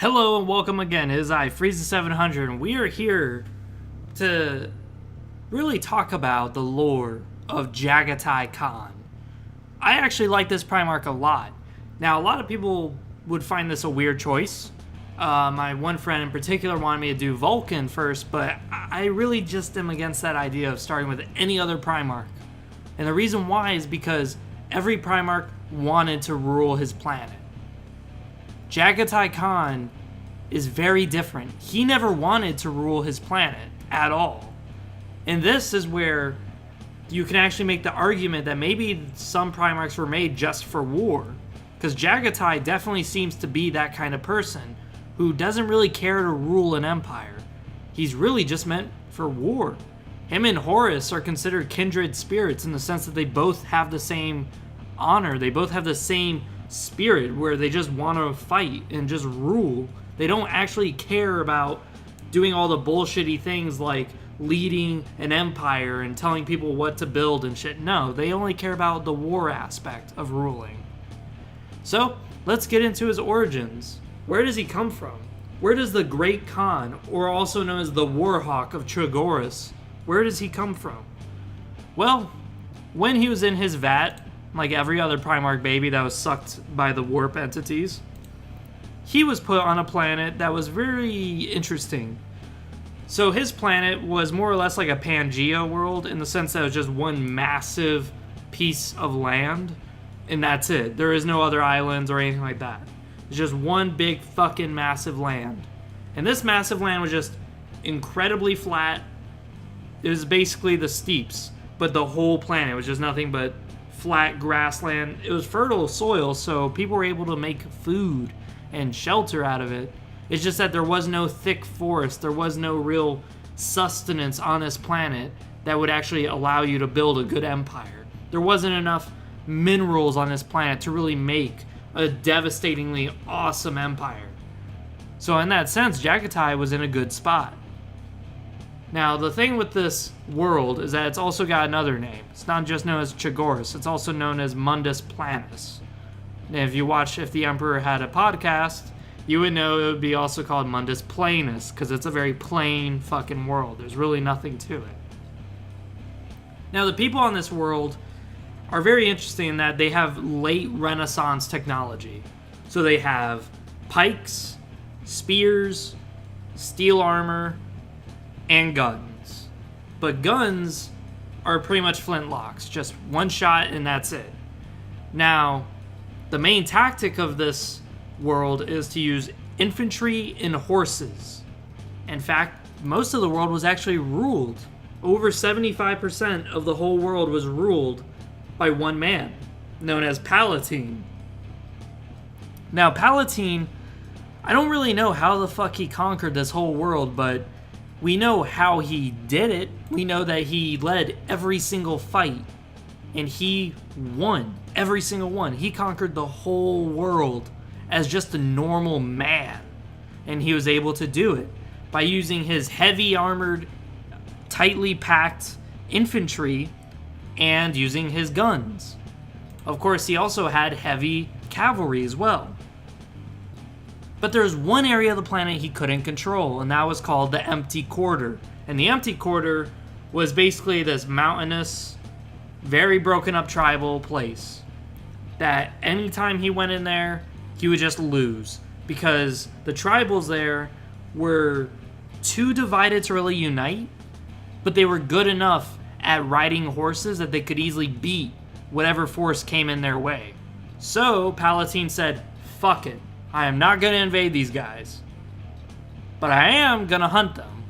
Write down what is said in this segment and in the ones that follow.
Hello and welcome again. It is I, Frieza700, and we are here to really talk about the lore of Jaghatai Khan. I actually like this Primarch a lot. Now, a lot of people would find this a weird choice. My one friend in particular wanted me to do Vulcan first, but I really just am against that idea of starting with any other Primarch. And the reason why is because every Primarch wanted to rule his planet. Jaghatai Khan is very different. He never wanted to rule his planet at all. And this is where you can actually make the argument that maybe some Primarchs were made just for war. Because Jaghatai definitely seems to be that kind of person who doesn't really care to rule an empire. He's really just meant for war. Him and Horus are considered kindred spirits in the sense that they both have the same honor. They both have the same spirit where they just want to fight and just rule. They don't actually care about doing all the bullshitty things like leading an empire and telling people what to build and shit. No, they only care about the war aspect of ruling. So, let's get into his origins. Where does he come from? Where does the Great Khan, or also known as the Warhawk of Trigoris, where does he come from? Well, when he was in his vat, like every other Primarch baby that was sucked by the warp entities, he was put on a planet that was very interesting. So his planet was more or less like a Pangea world in the sense that it was just one massive piece of land, and that's it. There is no other islands or anything like that. It's just one big fucking massive land. And this massive land was just incredibly flat. It was basically the steeps, but the whole planet was just nothing but flat grassland. It was fertile soil, so people were able to make food and shelter out of it. It's just that there was no thick forest. There was no real sustenance on this planet that would actually allow you to build a good empire. There wasn't enough minerals on this planet to really make a devastatingly awesome empire. So in that sense, Jaghatai was in a good spot. Now, the thing with this world is that it's also got another name. It's not just known as Trigoris, it's also known as Mundus Planus. And if the Emperor had a podcast, you would know it would be also called Mundus Planus, because it's a very plain fucking world. There's really nothing to it. Now, the people on this world are very interesting in that they have late Renaissance technology. So they have pikes, spears, steel armor, and guns. But guns are pretty much flintlocks, just one shot and that's it. Now, the main tactic of this world is to use infantry and horses. In fact, most of the world was actually ruled. Over 75% of the whole world was ruled by one man, known as Palatine. Now, Palatine, I don't really know how the fuck he conquered this whole world, but we know how he did it. We know that he led every single fight, and he won every single one. He conquered the whole world as just a normal man, and he was able to do it by using his heavy armored, tightly packed infantry and using his guns. Of course, he also had heavy cavalry as well. But there's one area of the planet he couldn't control, and that was called the Empty Quarter. And the Empty Quarter was basically this mountainous, very broken up tribal place that anytime he went in there, he would just lose. Because the tribals there were too divided to really unite, but they were good enough at riding horses that they could easily beat whatever force came in their way. So Palatine said, fuck it. I am not going to invade these guys, but I am going to hunt them.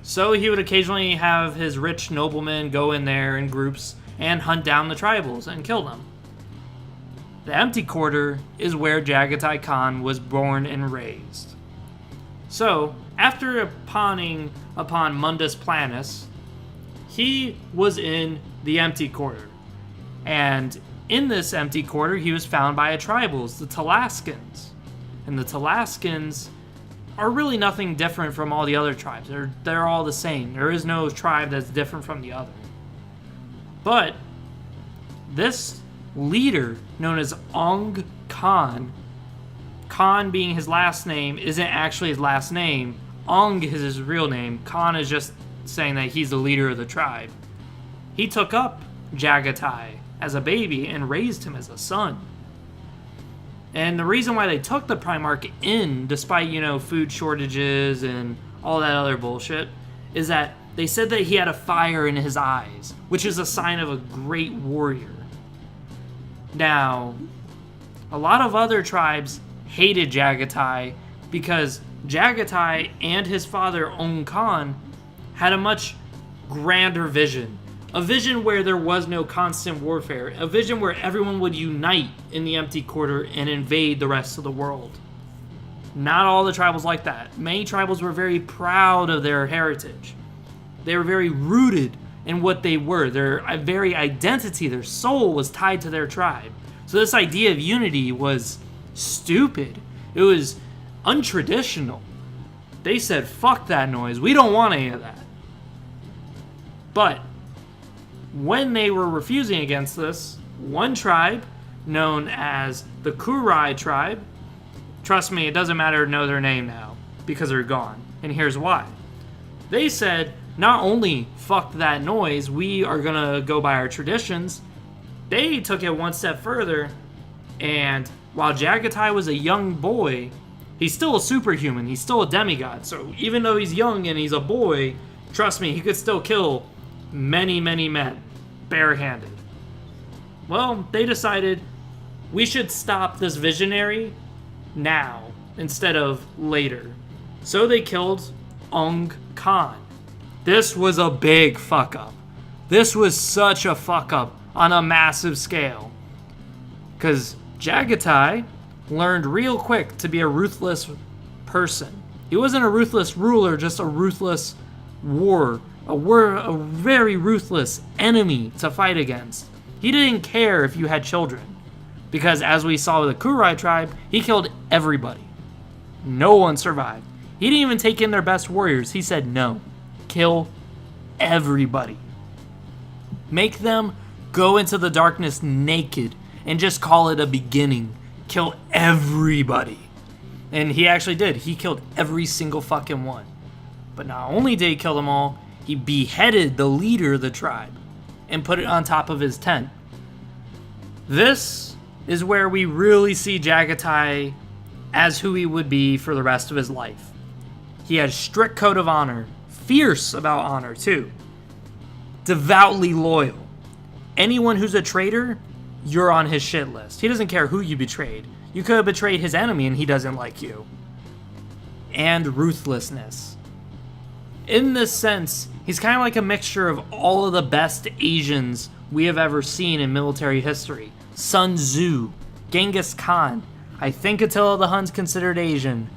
So he would occasionally have his rich noblemen go in there in groups and hunt down the tribals and kill them. The Empty Quarter is where Jaghatai Khan was born and raised. So, after pawning upon Mundus Planus, he was in the Empty Quarter. And in this Empty Quarter, he was found by a tribals, the Talaskans. And the Talaskans are really nothing different from all the other tribes. They're all the same. There is no tribe that's different from the other. But this leader, known as Ong Khan, Khan being his last name isn't actually his last name. Ong is his real name. Khan is just saying that he's the leader of the tribe. He took up Jaghatai as a baby and raised him as a son. And the reason why they took the Primarch in, despite, food shortages and all that other bullshit, is that they said that he had a fire in his eyes, which is a sign of a great warrior. Now, a lot of other tribes hated Jaghatai because Jaghatai and his father, Ong Khan, had a much grander vision. A vision where there was no constant warfare. A vision where everyone would unite in the Empty Quarter and invade the rest of the world. Not all the tribals like that. Many tribals were very proud of their heritage. They were very rooted in what they were. Their very identity, their soul was tied to their tribe. So this idea of unity was stupid. It was untraditional. They said, fuck that noise. We don't want any of that. But when they were refusing against this, one tribe, known as the Kurai tribe, trust me, it doesn't matter to know their name now, because they're gone. And here's why. They said, not only fuck that noise, we are gonna go by our traditions, they took it one step further, and while Jaghatai was a young boy, he's still a superhuman, he's still a demigod, so even though he's young and he's a boy, trust me, he could still kill many, many men, barehanded. Well, they decided we should stop this visionary now instead of later. So they killed Ong Khan. This was a big fuck up. This was such a fuck up on a massive scale. Because Jaghatai learned real quick to be a ruthless person. He wasn't a ruthless ruler, just a ruthless a very ruthless enemy to fight against. He didn't care if you had children, because as we saw with the Kurai tribe, he killed everybody. No one survived. He didn't even take in their best warriors. He said no. Kill everybody. Make them go into the darkness naked and just call it a beginning. Kill everybody. And he actually did. He killed every single fucking one. But not only did he kill them all, he beheaded the leader of the tribe and put it on top of his tent. This is where we really see Jaghatai as who he would be for the rest of his life. He had a strict code of honor, fierce about honor too, devoutly loyal. Anyone who's a traitor, you're on his shit list. He doesn't care who you betrayed. You could have betrayed his enemy and he doesn't like you. And ruthlessness. In this sense, he's kind of like a mixture of all of the best Asians we have ever seen in military history. Sun Tzu, Genghis Khan. I think Attila the Hun's considered Asian.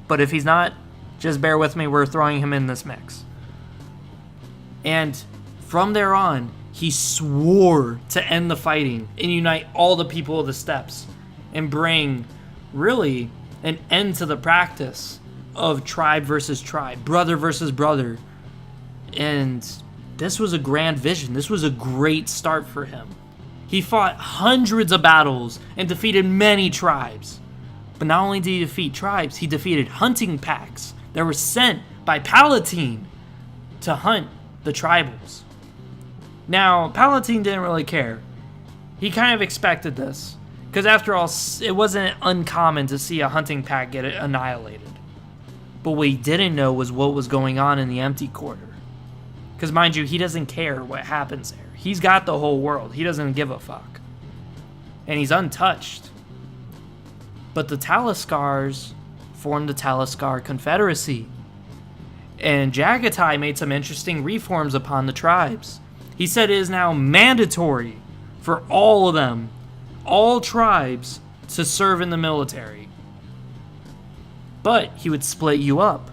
But if he's not, just bear with me, we're throwing him in this mix. And from there on, he swore to end the fighting and unite all the people of the steppes and bring, really, an end to the practice of tribe versus tribe, brother versus brother. And this was a grand vision. This was a great start for him. He fought hundreds of battles and defeated many tribes. But not only did he defeat tribes, he defeated hunting packs that were sent by Palatine to hunt the tribals. Now, Palatine didn't really care. He kind of expected this, because after all, it wasn't uncommon to see a hunting pack get annihilated. But what he didn't know was what was going on in the Empty Quarter. Because mind you, he doesn't care what happens there. He's got the whole world. He doesn't give a fuck. And he's untouched. But the Talaskars formed the Talaskar Confederacy. And Jaghatai made some interesting reforms upon the tribes. He said it is now mandatory for all of them, all tribes, to serve in the military. But he would split you up.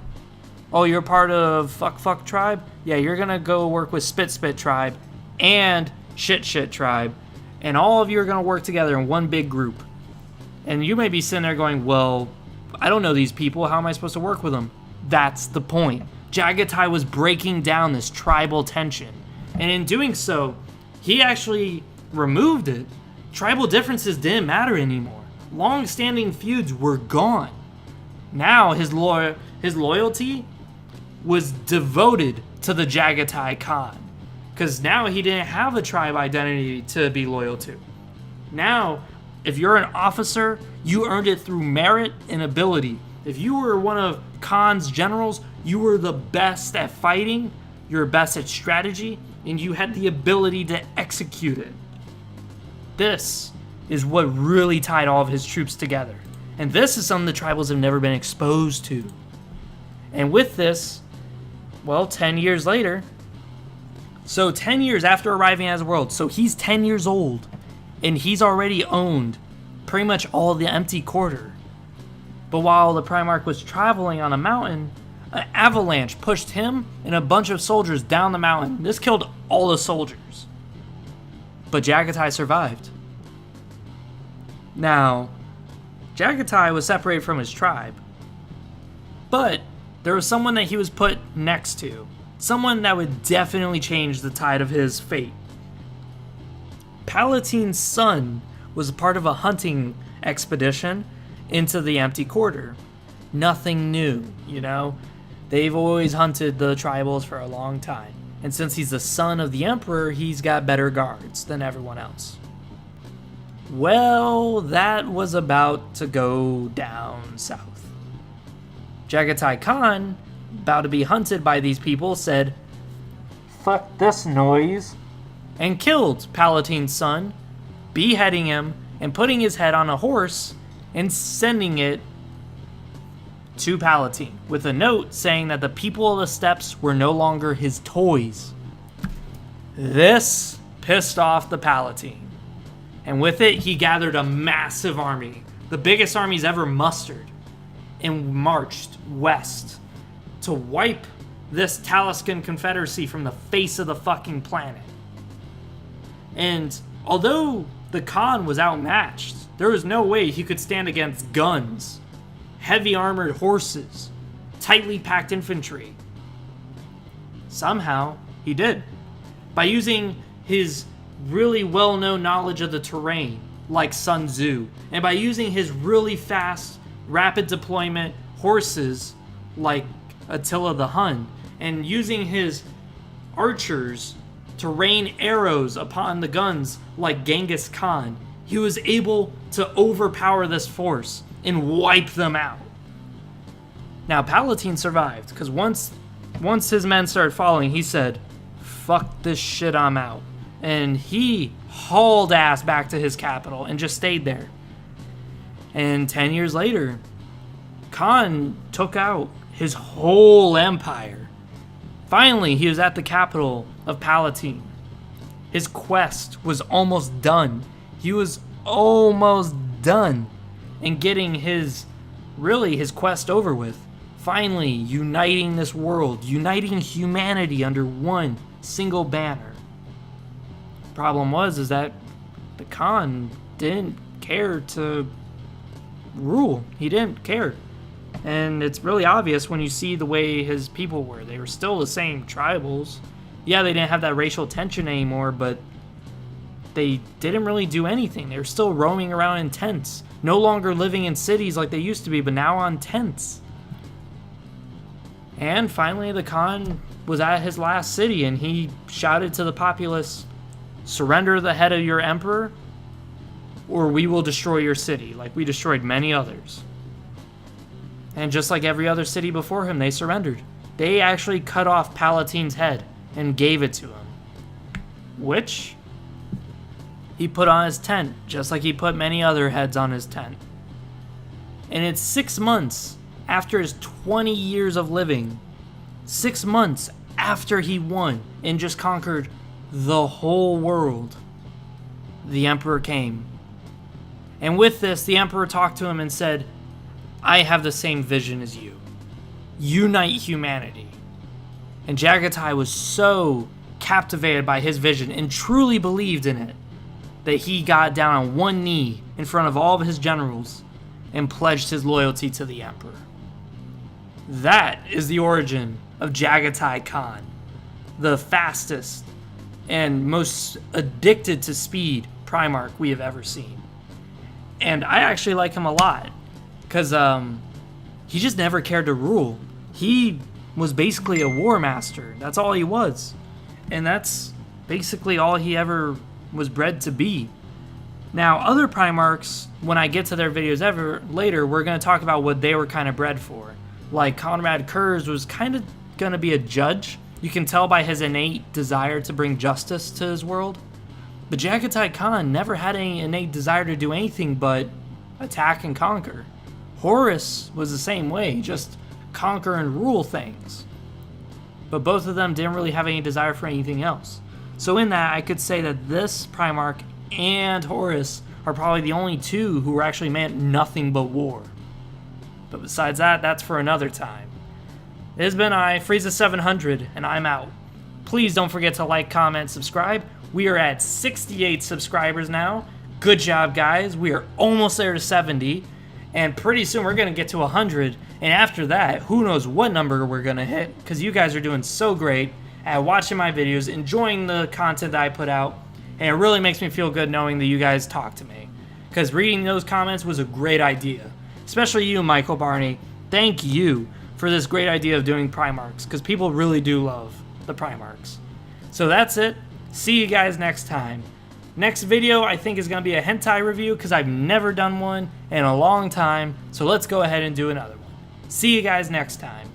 Oh, you're part of fuck tribe? Yeah, you're gonna go work with spit tribe and shit tribe. And all of you are gonna work together in one big group. And you may be sitting there going, well, I don't know these people. How am I supposed to work with them? That's the point. Jaghatai was breaking down this tribal tension. And in doing so, he actually removed it. Tribal differences didn't matter anymore. long-standing feuds were gone. Now his loyalty was devoted to the Jaghatai Khan, because now he didn't have a tribe identity to be loyal to. Now, if you're an officer, you earned it through merit and ability. If you were one of Khan's generals, you were the best at fighting, you're best at strategy, and you had the ability to execute it. This is what really tied all of his troops together. And this is something the tribals have never been exposed to. And with this, well, 10 years later, so 10 years after arriving at his world, so he's 10 years old, and he's already owned pretty much all the empty quarter. But while the Primarch was traveling on a mountain, an avalanche pushed him and a bunch of soldiers down the mountain. This killed all the soldiers. But Jaghatai survived. Now, Jaghatai was separated from his tribe, but there was someone that he was put next to. Someone that would definitely change the tide of his fate. Palatine's son was a part of a hunting expedition into the empty quarter. Nothing new, you know? They've always hunted the tribals for a long time. And since he's the son of the emperor, he's got better guards than everyone else. Well, that was about to go down south. Jaghatai Khan, about to be hunted by these people, said, "Fuck this noise," and killed Palatine's son, beheading him and putting his head on a horse and sending it to Palatine with a note saying that the people of the steppes were no longer his toys. This pissed off the Palatine, and with it he gathered a massive army, the biggest armies ever mustered, and marched west to wipe this Taliscan Confederacy from the face of the fucking planet. And although the Khan was outmatched, there was no way he could stand against guns, heavy armored horses, tightly packed infantry. Somehow, he did. By using his really well-known knowledge of the terrain, like Sun Tzu, and by using his really fast, rapid deployment horses, like Attila the Hun, and using his archers to rain arrows upon the guns like Genghis Khan, he was able to overpower this force and wipe them out. Now, Palatine survived, because once his men started falling, he said, "Fuck this shit, I'm out." And he hauled ass back to his capital and just stayed there. And 10 years later, Khan took out his whole empire. Finally, he was at the capital of Palatine. His quest was almost done. He was almost done in getting his quest over with. Finally, uniting this world, uniting humanity under one single banner. The problem is that the Khan didn't care to rule. He didn't care. And it's really obvious when you see the way his people were. They were still the same tribals. Yeah, they didn't have that racial tension anymore, but they didn't really do anything. They were still roaming around in tents. No longer living in cities like they used to be, but now on tents. And finally, the Khan was at his last city, and he shouted to the populace, "Surrender the head of your emperor, or we will destroy your city, like we destroyed many others." And just like every other city before him, they surrendered. They actually cut off Palatine's head and gave it to him, which he put on his tent, just like he put many other heads on his tent. And it's 6 months after his 20 years of living, 6 months after he won and just conquered the whole world, the emperor came. And with this, the emperor talked to him and said, "I have the same vision as you. Unite humanity." And Jaghatai was so captivated by his vision and truly believed in it that he got down on one knee in front of all of his generals and pledged his loyalty to the emperor. That is the origin of Jaghatai Khan, the fastest and most addicted to speed Primarch we have ever seen. And I actually like him a lot because he just never cared to rule. He was basically a war master. That's all he was. And that's basically all he ever was bred to be. Now, other Primarchs, when I get to their videos later, we're going to talk about what they were kind of bred for. Like, Conrad Kurz was kind of going to be a judge. You can tell by his innate desire to bring justice to his world. But Jaghatai Khan never had any innate desire to do anything but attack and conquer. Horus was the same way, just conquer and rule things. But both of them didn't really have any desire for anything else. So in that, I could say that this Primarch and Horus are probably the only two who actually meant nothing but war. But besides that, that's for another time. It has been Frieza700, and I'm out. Please don't forget to like, comment, subscribe. We are at 68 subscribers now. Good job, guys. We are almost there to 70. And pretty soon we're going to get to 100. And after that, who knows what number we're going to hit. Because you guys are doing so great at watching my videos, enjoying the content that I put out. And it really makes me feel good knowing that you guys talk to me. Because reading those comments was a great idea. Especially you, Michael Barney. Thank you for this great idea of doing Primarchs. Because people really do love the Primarchs. So that's it. See you guys next time. Next video I think is going to be a hentai review because I've never done one in a long time. So let's go ahead and do another one. See you guys next time.